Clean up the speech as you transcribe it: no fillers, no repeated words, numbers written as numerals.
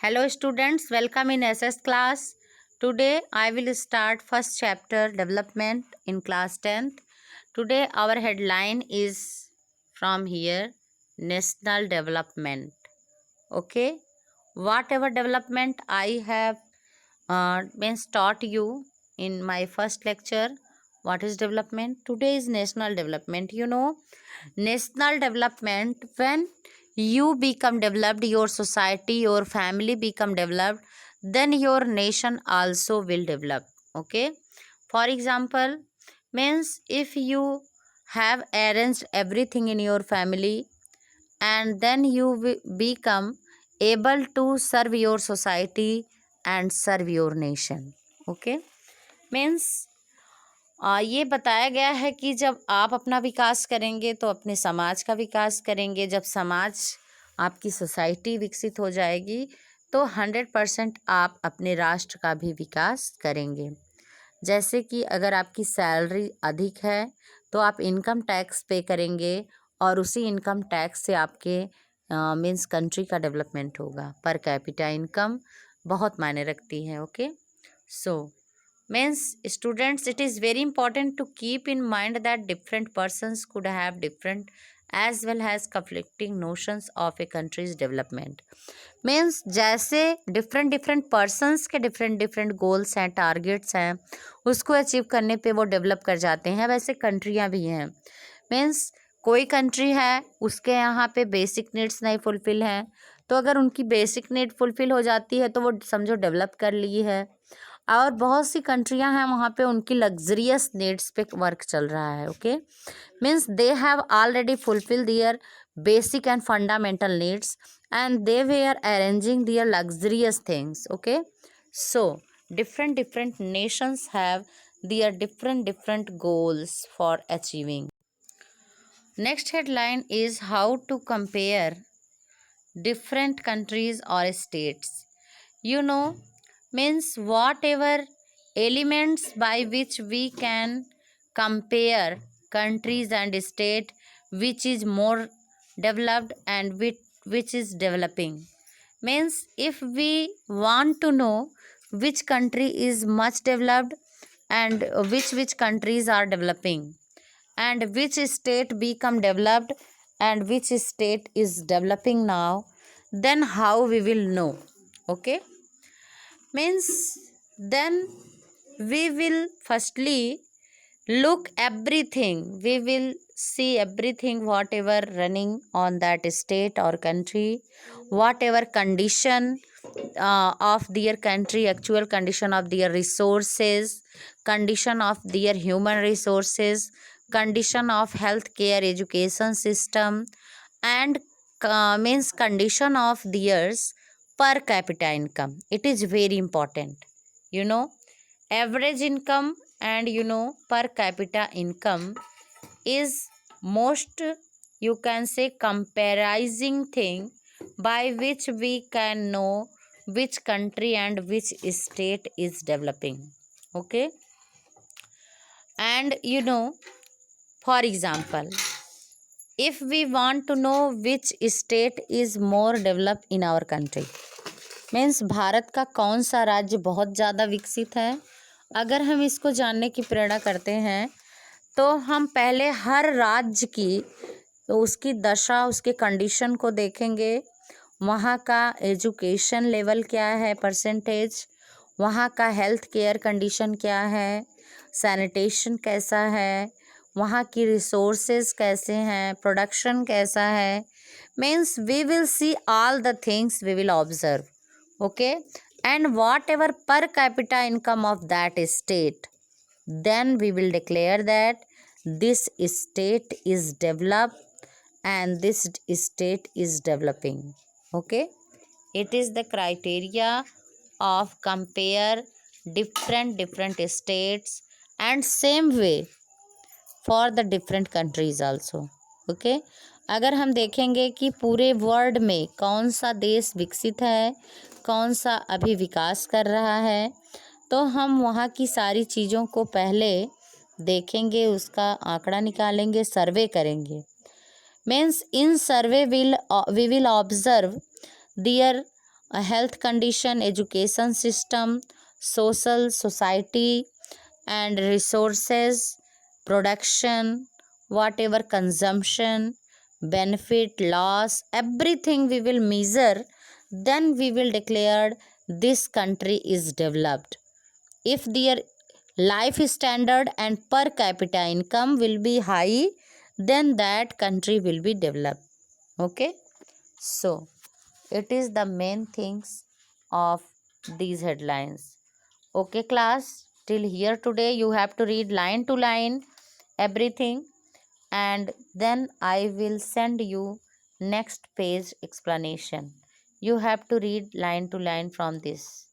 Hello students, welcome in SS class. Today I will start first chapter development in class 10th. Today our headline is from here national development. Okay, whatever development I have means taught you in my first lecture. What is development? Today is national development. National development, when you become developed, your society, your family become developed, then your nation also will develop. Okay, for example, means if you have arranged everything in your family and then you become able to serve your society and serve your nation. Okay, means ये बताया गया है कि जब आप अपना विकास करेंगे तो अपने समाज का विकास करेंगे। जब समाज आपकी सोसाइटी विकसित हो जाएगी तो 100% आप अपने राष्ट्र का भी विकास करेंगे। जैसे कि अगर आपकी सैलरी अधिक है तो आप इनकम टैक्स पे करेंगे और उसी इनकम टैक्स से आपके मीन्स कंट्री का डेवलपमेंट होगा। पर कैपिटा इनकम बहुत मायने रखती है। Okay, so means students, it is very important to keep in mind that different persons could have different as well as conflicting notions of a country's development. means जैसे different persons के different goals हैं, targets हैं, उसको achieve करने पे वो develop कर जाते हैं, वैसे कंट्रियाँ भी हैं। means कोई कंट्री है उसके यहाँ पे बेसिक नीड्स नहीं फुलफिल हैं, तो अगर उनकी बेसिक नीड फुलफिल हो जाती है तो वो समझो डेवलप कर ली है। और बहुत सी कंट्रियां हैं वहाँ पे उनकी लग्जरियस नीड्स पे वर्क चल रहा है। Okay, means they have already fulfil their basic and fundamental needs and they were arranging their luxurious things. Okay, so different nations have their different goals for achieving. Next headline is how to compare different countries or states. Means whatever elements by which we can compare countries and state, which is more developed and which is developing. Means if we want to know which country is much developed and which countries are developing and which state become developed and which state is developing now, then how we will know? Okay, means then we will firstly look everything, we will see everything whatever running on that state or country, whatever condition of their country, actual condition of their resources, condition of their human resources, condition of healthcare education system, and means condition of theirs per capita income. It is very important. Average income and per capita income is most, you can say, comparing thing by which we can know which country and which state is developing. Okay, and for example, if we want to know which state is more developed in our country, means Bharat का कौन सा राज्य बहुत ज़्यादा विकसित है, अगर हम इसको जानने की प्रेरणा करते हैं तो हम पहले हर राज्य की उसकी दशा, उसके कंडीशन को देखेंगे। वहाँ का एजुकेशन लेवल क्या है, परसेंटेज, वहाँ का हेल्थ केयर कंडीशन क्या है, सैनिटेशन कैसा है, वहाँ की रिसोर्सेज कैसे हैं, प्रोडक्शन कैसा है। Means we will see all the things, we will observe. Okay, and whatever per capita income of that state, then we will declare that this state is developed and this state is developing. Okay, it is the criteria of compare different states, and same way for the different countries also. Okay, अगर हम देखेंगे कि पूरे world में कौन सा देश विकसित है, कौन सा अभी विकास कर रहा है, तो हम वहाँ की सारी चीज़ों को पहले देखेंगे, उसका आंकड़ा निकालेंगे, सर्वे करेंगे. Means in survey we will observe their a health condition, education system, social society, and resources, production, whatever consumption, benefit, loss, everything we will measure, then we will declare this country is developed. If their life standard and per capita income will be high, then that country will be developed. Okay, so it is the main things of these headlines. Okay, class, till here today you have to read line to line everything, and then I will send you next page explanation. You have to read line to line from this.